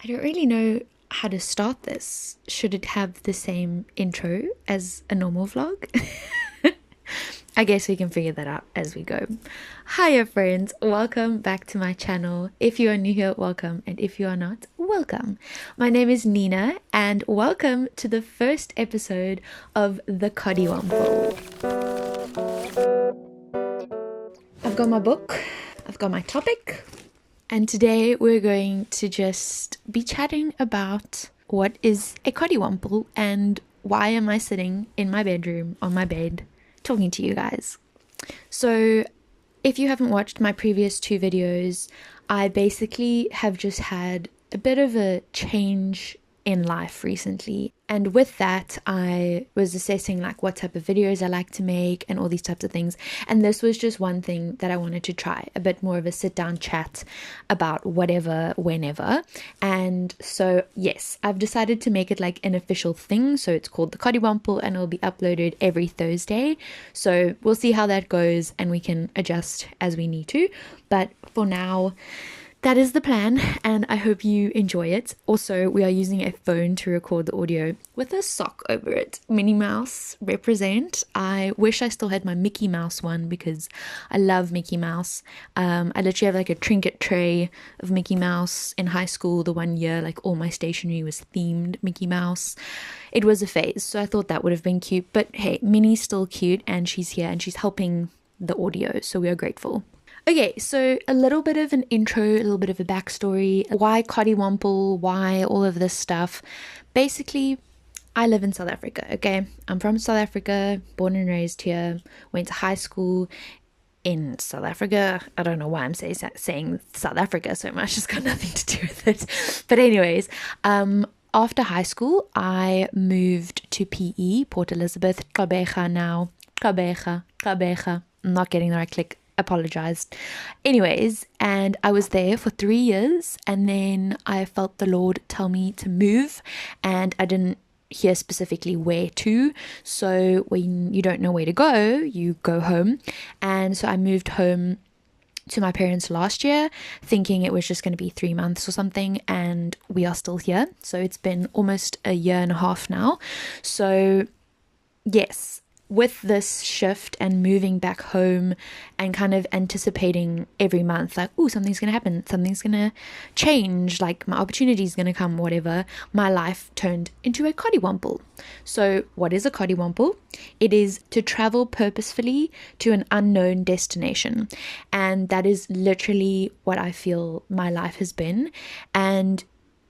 I don't really know how to start this. Should it have the same intro as a normal vlog? I guess we can figure that out as we go. Hiya friends, welcome back to my channel. If you are new here, welcome, and if you are not, welcome. My name is Nina and welcome to the first episode of the Coddiwomple. I've got my book, I've got my topic, and today we're going to just be chatting about what is a Coddiwomple and why am I sitting in my bedroom on my bed talking to you guys. So if you haven't watched my previous two videos, I basically have just had a bit of a change in life recently, and with that I was assessing like what type of videos I like to make and all these types of things, and this was just one thing that I wanted to try, a bit more of a sit down chat about whatever, whenever. And so yes, I've decided to make it like an official thing, so it's called the Coddiwomple and it'll be uploaded every Thursday. So we'll see how that goes and we can adjust as we need to, but for now that is the plan, and I hope you enjoy it. Also, we are using a phone to record the audio with a sock over it. Minnie Mouse represent. I wish I still had my Mickey Mouse one because I love Mickey Mouse. I literally have like a trinket tray of Mickey Mouse in high school. The one year, like all my stationery was themed Mickey Mouse. It was a phase, so I thought that would have been cute. But hey, Minnie's still cute and she's here and she's helping the audio, so we are grateful. Okay, so a little bit of an intro, a little bit of a backstory. Why Coddiwomple? Why all of this stuff? Basically, I live in South Africa, okay? I'm from South Africa, born and raised here, went to high school in South Africa. I don't know why I'm saying South Africa so much, it's got nothing to do with it. But anyways, after high school, I moved to PE, Port Elizabeth, Gqeberha now. Gqeberha. I'm not getting the right click. Apologized. Anyways, and I was there for 3 years, and then I felt the Lord tell me to move, and I didn't hear specifically where to. So when you don't know where to go, you go home. And so I moved home to my parents last year, thinking it was just going to be 3 months or something, and we are still here. So it's been almost a year and a half now. So yes, with this shift and moving back home and kind of anticipating every month, like, oh, something's going to happen, something's going to change, like my opportunity's going to come, whatever, my life turned into a Coddiwomple. So what is a Coddiwomple? It is to travel purposefully to an unknown destination. And that is literally what I feel my life has been. And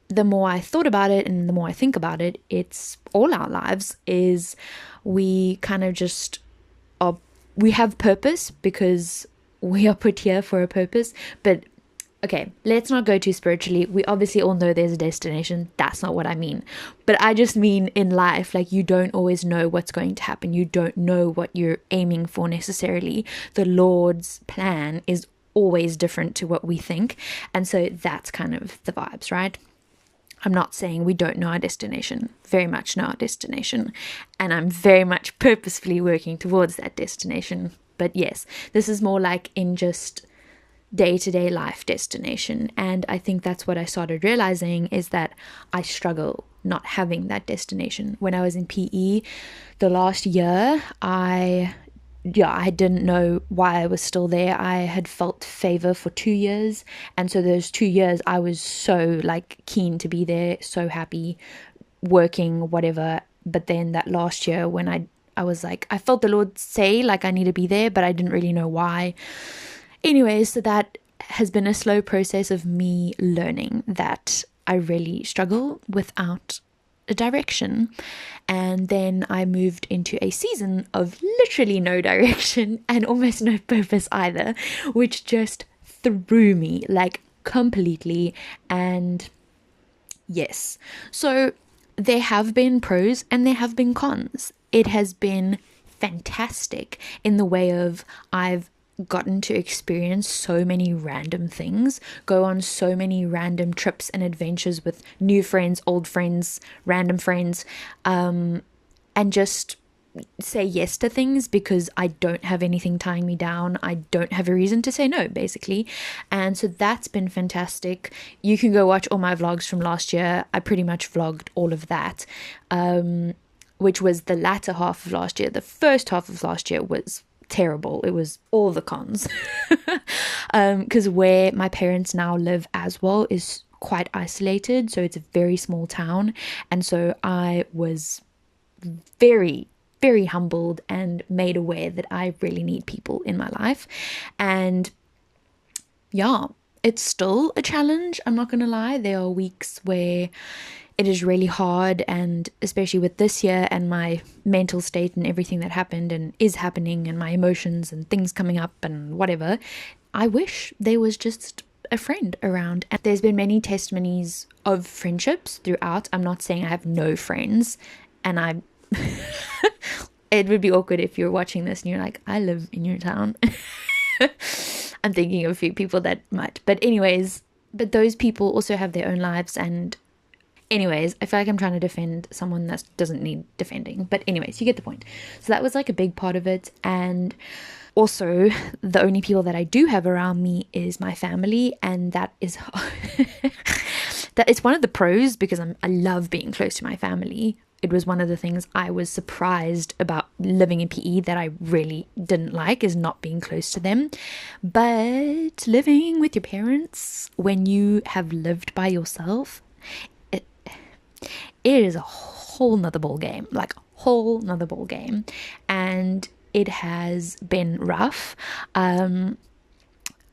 the more I thought about it and the more I think about it, it's all our lives is we kind of just are, we have purpose because we are put here for a purpose. But okay, let's not go too spiritually. We obviously all know there's a destination. That's not what I mean. But I just mean in life, like you don't always know what's going to happen. You don't know what you're aiming for necessarily. The Lord's plan is always different to what we think. And so that's kind of the vibes, right? I'm not saying we don't know our destination, very much know our destination, and I'm very much purposefully working towards that destination. But yes, this is more like in just day-to-day life destination, and I think that's what I started realizing is that I struggle not having that destination. When I was in PE, the last year, I didn't know why I was still there. I had felt favor for 2 years, and so those 2 years I was so like keen to be there, so happy, working, whatever. But then that last year when I was like, I felt the Lord say like I need to be there, but I didn't really know why. Anyways, so that has been a slow process of me learning that I really struggle without a direction. And then I moved into a season of literally no direction and almost no purpose either, which just threw me like completely. And yes, so there have been pros and there have been cons. It has been fantastic in the way of I've gotten to experience so many random things, go on so many random trips and adventures with new friends, old friends, random friends, and just say yes to things because I don't have anything tying me down. I don't have a reason to say no, basically. And so that's been fantastic. You can go watch all my vlogs from last year. I pretty much vlogged all of that, which was the latter half of last year. The first half of last year was terrible. It was all the cons. Because where my parents now live as well is quite isolated. So it's a very small town. And so I was very, very humbled and made aware that I really need people in my life. And yeah, it's still a challenge. I'm not going to lie. There are weeks where it is really hard, and especially with this year and my mental state and everything that happened and is happening and my emotions and things coming up and whatever, I wish there was just a friend around. And there's been many testimonies of friendships throughout. I'm not saying I have no friends, and I it would be awkward if you're watching this and you're like, I live in your town. I'm thinking of a few people that might, but anyways, but those people also have their own lives. And anyways, I feel like I'm trying to defend someone that doesn't need defending, but anyways, you get the point. So that was like a big part of it. And also, the only people that I do have around me is my family, and that is that is one of the pros, because I love being close to my family. It was one of the things I was surprised about living in PE that I really didn't like, is not being close to them. But living with your parents when you have lived by yourself, it is a whole nother ball game, like whole nother ball game. And it has been rough.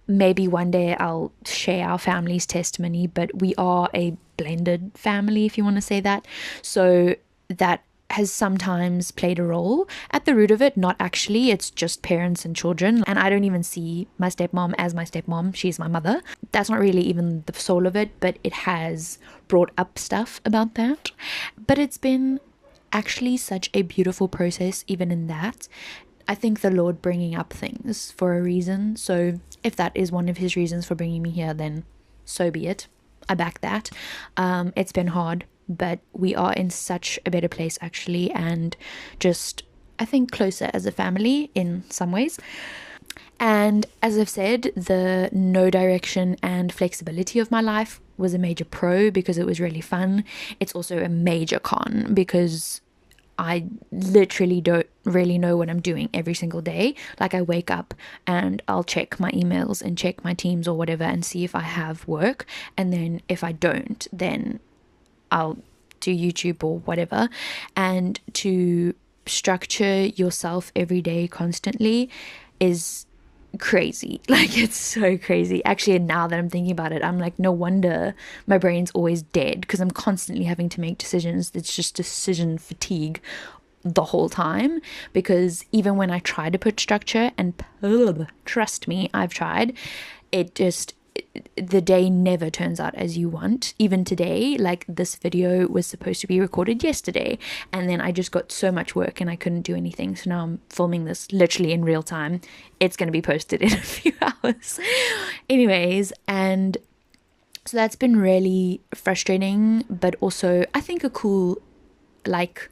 Maybe one day I'll share our family's testimony, but we are a blended family, if you want to say that. So that has sometimes played a role at the root of it. Not actually, it's just parents and children. And I don't even see my stepmom as my stepmom. She's my mother. That's not really even the soul of it, but it has brought up stuff about that. But it's been actually such a beautiful process, even in that. I think the Lord bringing up things for a reason. So if that is one of his reasons for bringing me here, then so be it. I back that. It's been hard, but we are in such a better place actually, and just, I think, closer as a family in some ways. And as I've said, the no direction and flexibility of my life was a major pro because it was really fun. It's also a major con because I literally don't really know what I'm doing every single day. Like, I wake up and I'll check my emails and check my Teams or whatever and see if I have work. And then if I don't, then I'll do YouTube or whatever. And to structure yourself every day constantly is crazy. Like, it's so crazy. Actually, now that I'm thinking about it, I'm like, no wonder my brain's always dead, because I'm constantly having to make decisions. It's just decision fatigue the whole time, because even when I try to put structure, and trust me, I've tried, it just, the day never turns out as you want. Even today, like, this video was supposed to be recorded yesterday, and then I just got so much work and I couldn't do anything. So now I'm filming this literally in real time. It's going to be posted in a few hours. Anyways, and so that's been really frustrating, but also I think a cool, like,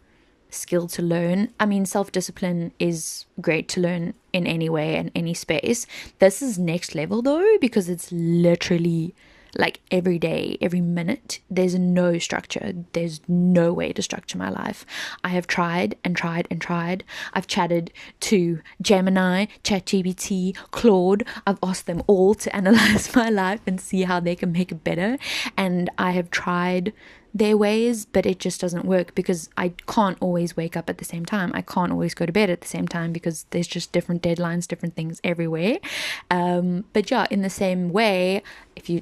skill to learn. I mean, self-discipline is great to learn in any way and any space. This is next level though, because it's literally like every day, every minute, there's no structure. There's no way to structure my life. I have tried and tried and tried. I've chatted to Gemini, ChatGPT, Claude. I've asked them all to analyze my life and see how they can make it better. And I have tried their ways, but it just doesn't work, because I can't always wake up at the same time. I can't always go to bed at the same time, because there's just different deadlines, different things everywhere. But yeah, in the same way,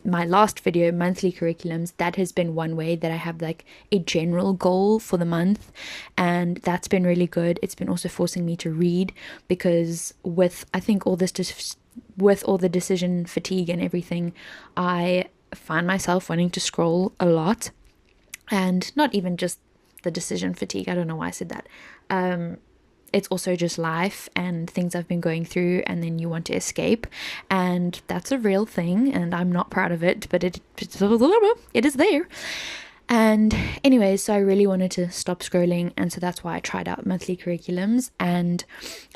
my last video, monthly curriculums, that has been one way that I have like a general goal for the month, and that's been really good. It's been also forcing me to read, because with, I think, all this with all the decision fatigue and everything, I find myself wanting to scroll a lot. And not even just the decision fatigue. I don't know why I said that. It's also just life and things I've been going through, and then you want to escape. And that's a real thing, and I'm not proud of it, but it is there. And anyways, so I really wanted to stop scrolling, and so that's why I tried out monthly curriculums, and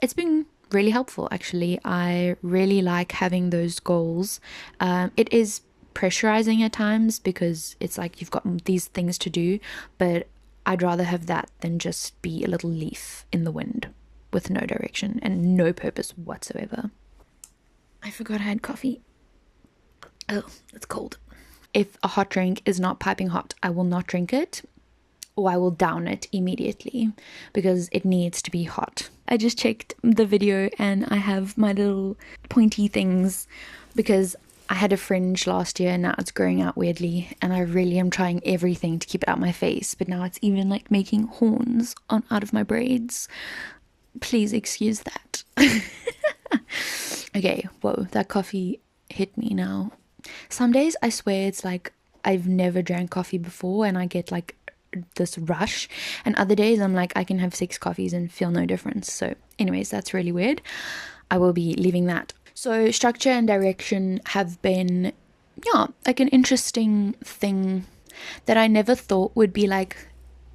it's been really helpful actually. I really like having those goals. It is pressurizing at times because it's like you've got these things to do, but I'd rather have that than just be a little leaf in the wind with no direction and no purpose whatsoever. I forgot I had coffee. Oh, it's cold. If a hot drink is not piping hot, I will not drink it, or I will down it immediately because it needs to be hot. I just checked the video and I have my little pointy things because I had a fringe last year and now it's growing out weirdly, and I really am trying everything to keep it out my face, but now it's even like making horns out of my braids. Please excuse that. Okay, whoa, that coffee hit me now. Some days I swear it's like I've never drank coffee before and I get like this rush, and other days I'm like I can have 6 coffees and feel no difference. So anyways, that's really weird. I will be leaving that. So structure and direction have been like an interesting thing that I never thought would be like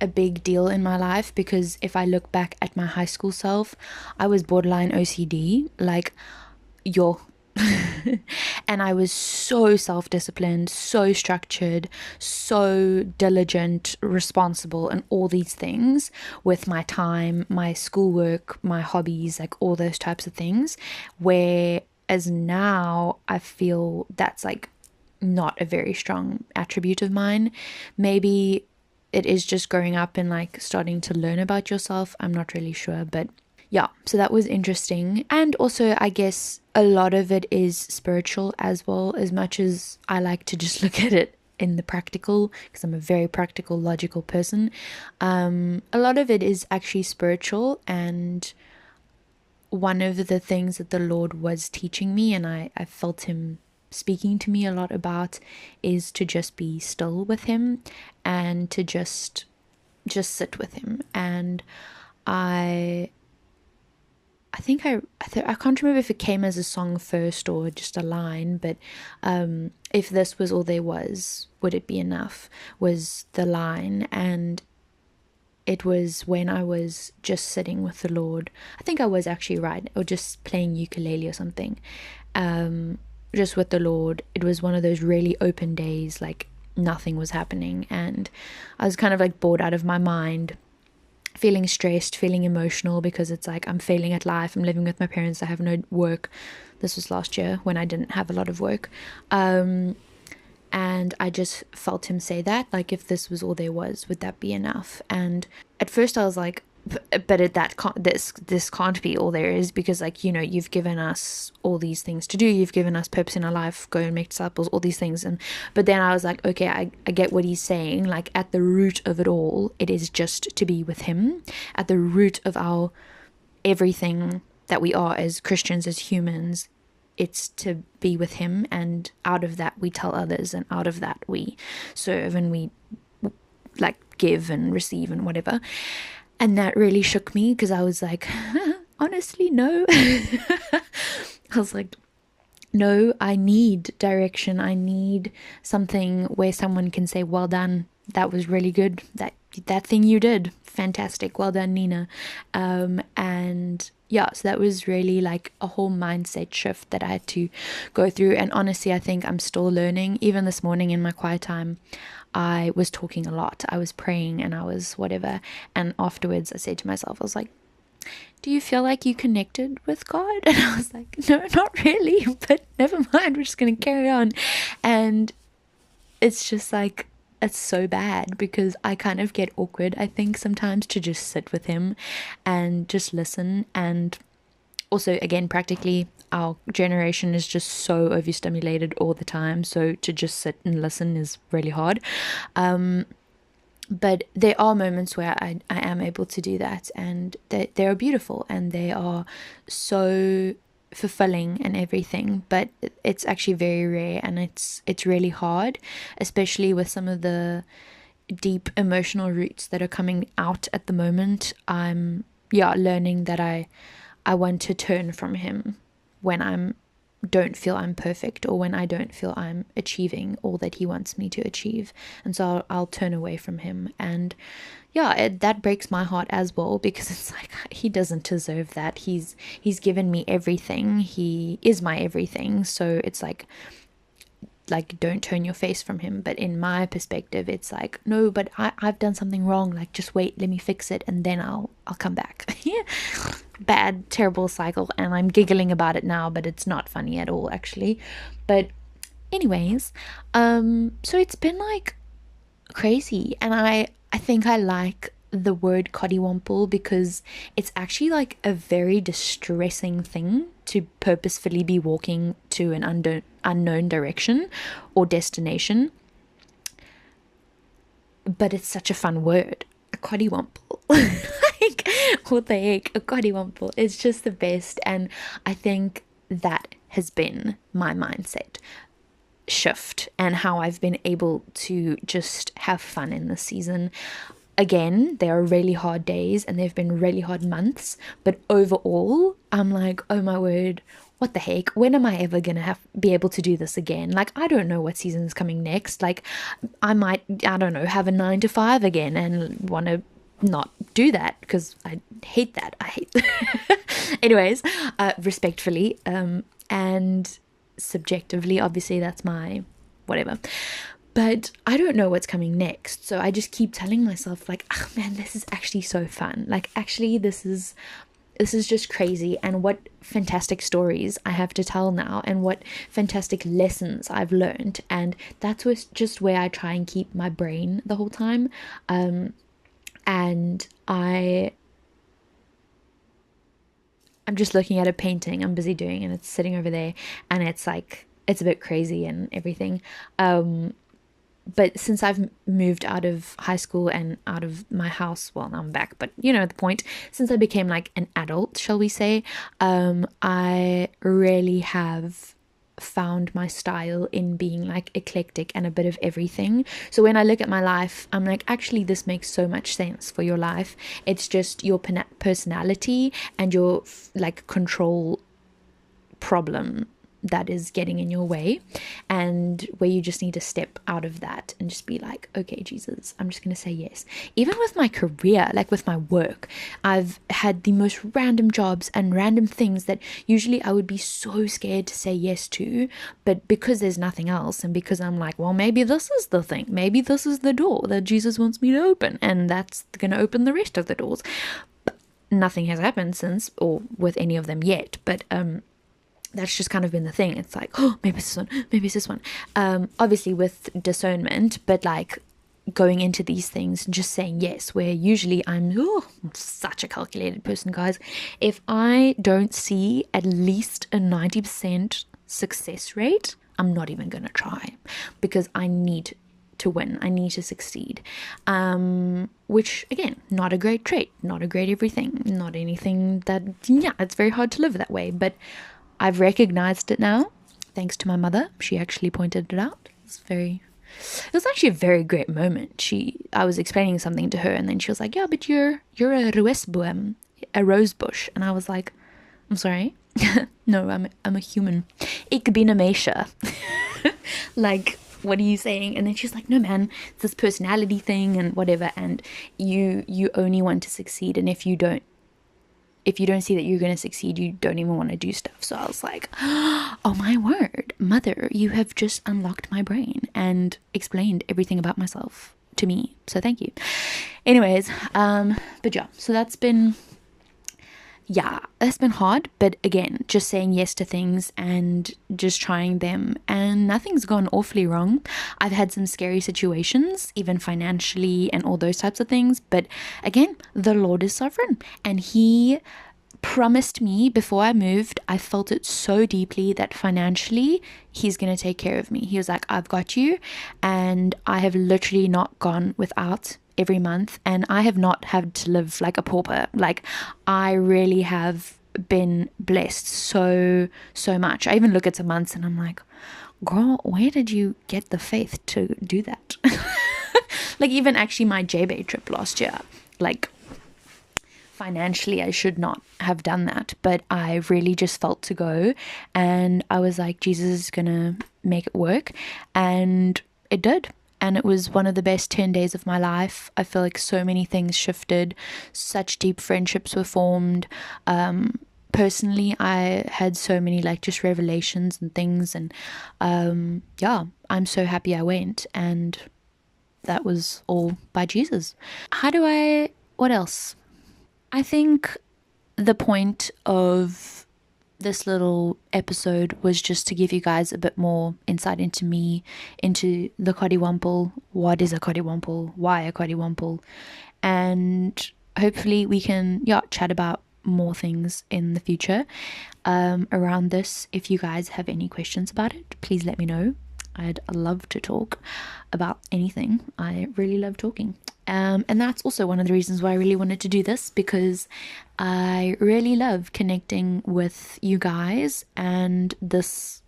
a big deal in my life, because if I look back at my high school self, I was borderline OCD, like and I was so self-disciplined, so structured, so diligent, responsible, and all these things with my time, my schoolwork, my hobbies, like all those types of things, whereas now I feel that's like not a very strong attribute of mine. Maybe it is just growing up and like starting to learn about yourself. I'm not really sure, but yeah, so that was interesting. And also, I guess a lot of it is spiritual as well, as much as I like to just look at it in the practical, because I'm a very practical, logical person. A lot of it is actually spiritual, and one of the things that the Lord was teaching me, and I felt him speaking to me a lot about, is to just be still with him and to just sit with him. And I think I can't remember if it came as a song first or just a line, but if this was all there was, would it be enough, was the line. And it was when I was just sitting with the Lord. I think I was actually right, or just playing ukulele or something, just with the Lord. It was one of those really open days, like nothing was happening, and I was kind of like bored out of my mind, feeling stressed, feeling emotional, because it's like I'm failing at life. I'm living with my parents. I have no work. This was last year when I didn't have a lot of work. And I just felt him say that, like, if this was all there was, would that be enough? And at first I was like, but this can't be all there is, because, like, you know, you've given us all these things to do, you've given us purpose in our life, go and make disciples, all these things. But then I was like, okay, I get what he's saying. Like, at the root of it all, it is just to be with him. At the root of our everything that we are as Christians, as humans, it's to be with him, and out of that we tell others, and out of that we serve, and we like give and receive and whatever. And that really shook me, because I was like, honestly, no. I was like, no, I need direction. I need something where someone can say, well done, that was really good, that thing you did, fantastic, well done, Nina. And yeah, so that was really like a whole mindset shift that I had to go through. And honestly, I think I'm still learning. Even this morning in my quiet time, I was talking a lot. I was praying and I was whatever. And afterwards I said to myself, I was like, do you feel like you connected with God? And I was like, no, not really, but never mind, we're just going to carry on. And it's just like, it's so bad, because I kind of get awkward, I think, sometimes, to just sit with him and just listen. And also, again, practically, our generation is just so overstimulated all the time, so to just sit and listen is really hard. But there are moments where I am able to do that, and they are beautiful, and they are so fulfilling and everything, but it's actually very rare, and it's really hard, especially with some of the deep emotional roots that are coming out at the moment. I'm learning that I want to turn from him when I'm don't feel I'm perfect, or when I don't feel I'm achieving all that he wants me to achieve. And so I'll turn away from him. And yeah, that breaks my heart as well, because it's like, he doesn't deserve that. He's given me everything. He is my everything. So it's like don't turn your face from him. But in my perspective, it's like, no, but I've done something wrong. Like, just wait, let me fix it, and then I'll come back. Yeah. Bad, terrible cycle. And I'm giggling about it now, but it's not funny at all, actually. But anyways, so it's been like crazy. And I think I like the word Coddiwomple because it's actually like a very distressing thing to purposefully be walking to an unknown direction or destination. But it's such a fun word, a Coddiwomple. Like, what the heck, a Coddiwomple. It's just the best. And I think that has been my mindset shift and how I've been able to just have fun in this season. Again, there are really hard days and they've been really hard months, but overall, I'm like, oh my word, what the heck? When am I ever gonna be able to do this again? Like, I don't know what season's coming next. Like, I might, I don't know, have a 9 to 5 again and want to not do that because I hate that. I hate anyways, respectfully, and subjectively, obviously that's my whatever. But I don't know what's coming next. So I just keep telling myself like, oh man, this is actually so fun. Like, actually, this is just crazy. And what fantastic stories I have to tell now, and what fantastic lessons I've learned. And that's just where I try and keep my brain the whole time. And I'm just looking at a painting I'm busy doing, and it's sitting over there, and it's like, it's a bit crazy and everything. But since I've moved out of high school and out of my house, well, now I'm back, but you know the point, since I became like an adult, shall we say, I really have found my style in being like eclectic and a bit of everything. So when I look at my life, I'm like, actually, this makes so much sense for your life. It's just your personality and your like control problem that is getting in your way, and where you just need to step out of that and just be like, okay, Jesus, I'm just going to say yes. Even with my career, like with my work, I've had the most random jobs and random things that usually I would be so scared to say yes to, but because there's nothing else, and because I'm like, well, maybe this is the thing, maybe this is the door that Jesus wants me to open, and that's going to open the rest of the doors. But nothing has happened since, or with any of them yet, but that's just kind of been the thing. It's like, oh, maybe it's this one, maybe it's this one. Obviously with discernment, but like going into these things and just saying yes, where usually I'm such a calculated person, guys. If I don't see at least a 90% success rate, I'm not even going to try, because I need to win. I need to succeed. Which again, not a great trait, not a great everything, not anything that, yeah, it's very hard to live that way. But I've recognized it now, thanks to my mother. She actually pointed it out. It was actually a very great moment. I was explaining something to her, and then she was like, yeah, but you're a roosboom, a rose bush. And I was like, I'm sorry? No, I'm a human. Ik ben een meisje. Like, what are you saying? And then she's like, no, man, it's this personality thing and whatever, and you only want to succeed, and if you don't see that you're going to succeed, you don't even want to do stuff. So I was like, oh my word, mother, you have just unlocked my brain and explained everything about myself to me. So thank you. Anyways, but yeah, so that's been hard. But again, just saying yes to things and just trying them, and nothing's gone awfully wrong. I've had some scary situations, even financially and all those types of things. But again, the Lord is sovereign, and He promised me before I moved. I felt it so deeply that financially He's going to take care of me. He was like, I've got you. And I have literally not gone without every month, and I have not had to live like a pauper. Like, I really have been blessed so much. I even look at some months and I'm like, girl, where did you get the faith to do that? Like, even actually my J-Bay trip last year, like, financially I should not have done that, but I really just felt to go, and I was like, Jesus is gonna make it work, and it did. And it was one of the best 10 days of my life. I feel like so many things shifted, such deep friendships were formed. Personally, I had so many like just revelations and things, and yeah, I'm so happy I went, and that was all by Jesus. What else? I think the point of this little episode was just to give you guys a bit more insight into me, into the Coddiwomple. What is a Coddiwomple? Why a Coddiwomple? And hopefully we can chat about more things in the future around this. If you guys have any questions about it, please let me know. I'd love to talk about anything. I really love talking. And that's also one of the reasons why I really wanted to do this, because I really love connecting with you guys, and this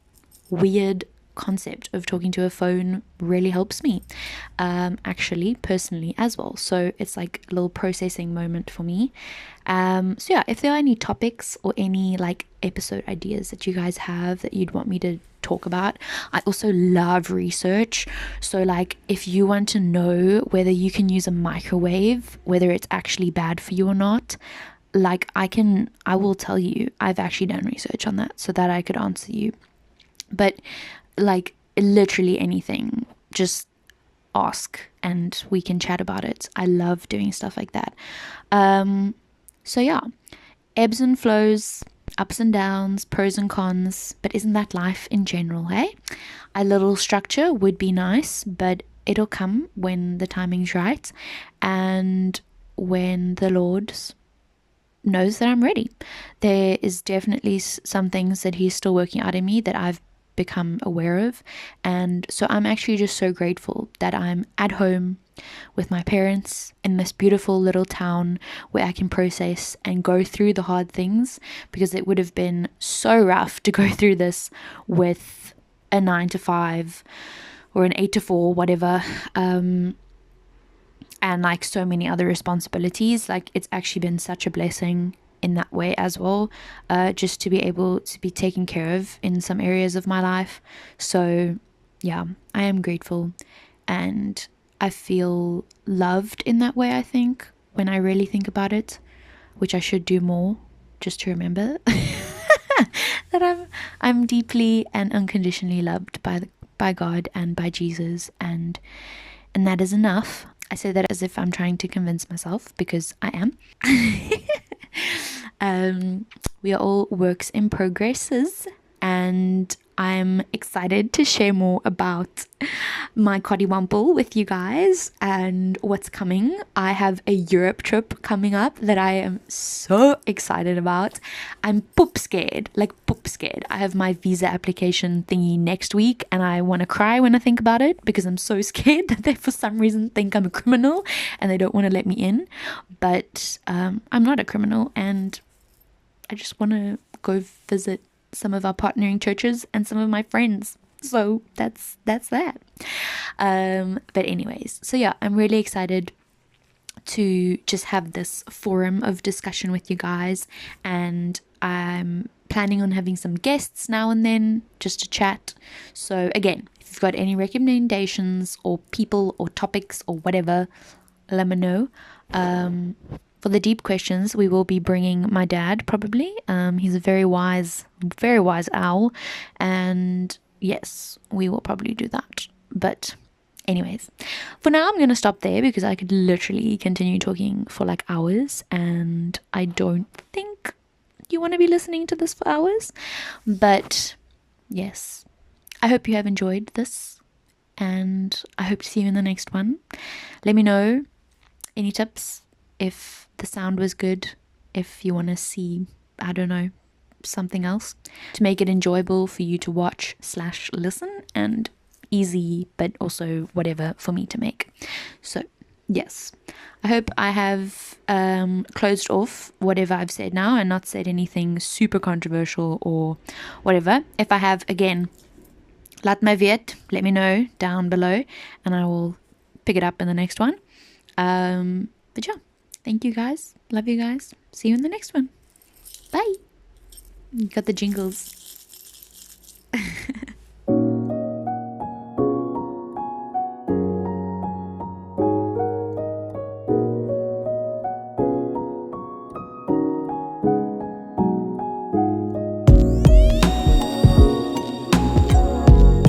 weird concept of talking to a phone really helps me, actually, personally as well. So it's like a little processing moment for me. So yeah, if there are any topics or any like episode ideas that you guys have that you'd want me to talk about, I also love research. So like, if you want to know whether you can use a microwave, whether it's actually bad for you or not, like I will tell you. I've actually done research on that so that I could answer you. But like literally anything, just ask and we can chat about it. I love doing stuff like that. So yeah, ebbs and flows, ups and downs, pros and cons, but isn't that life in general, hey? A little structure would be nice, but it'll come when the timing's right and when the Lord knows that I'm ready. There is definitely some things that he's still working out in me that I've become aware of, and so I'm actually just so grateful that I'm at home with my parents in this beautiful little town where I can process and go through the hard things, because it would have been so rough to go through this with a 9 to 5 or an 8 to 4, whatever, and like so many other responsibilities. Like, it's actually been such a blessing in that way as well, just to be able to be taken care of in some areas of my life. So yeah, I am grateful, and I feel loved in that way, I think, when I really think about it, which I should do more, just to remember that I'm deeply and unconditionally loved by God and by Jesus, and that is enough. I say that as if I'm trying to convince myself, because I am. We are all works in progresses, and I'm excited to share more about my Coddiwomple with you guys and what's coming. I have a Europe trip coming up that I am so excited about. I'm poop scared. I have my visa application thingy next week, and I want to cry when I think about it, because I'm so scared that they for some reason think I'm a criminal and they don't want to let me in. But I'm not a criminal, and I just want to go visit some of our partnering churches and some of my friends. So that's that. But anyways, so yeah, I'm really excited to just have this forum of discussion with you guys, and I'm planning on having some guests now and then just to chat. So again, if you've got any recommendations or people or topics or whatever, let me know. For the deep questions, we will be bringing my dad, probably. He's a very wise owl, and yes, we will probably do that. But anyways, for now I'm going to stop there, because I could literally continue talking for like hours, and I don't think you want to be listening to this for hours. But yes, I hope you have enjoyed this, and I hope to see you in the next one. Let me know any tips, if the sound was good, if you want to see, I don't know, something else to make it enjoyable for you to watch/listen, and easy but also whatever for me to make. So yes, I hope I have closed off whatever I've said now and not said anything super controversial or whatever. If I have, again, laat my weet, let me know down below, and I will pick it up in the next one. But yeah, Thank you guys. Love you guys. See you in the next one. Bye. Got the jingles.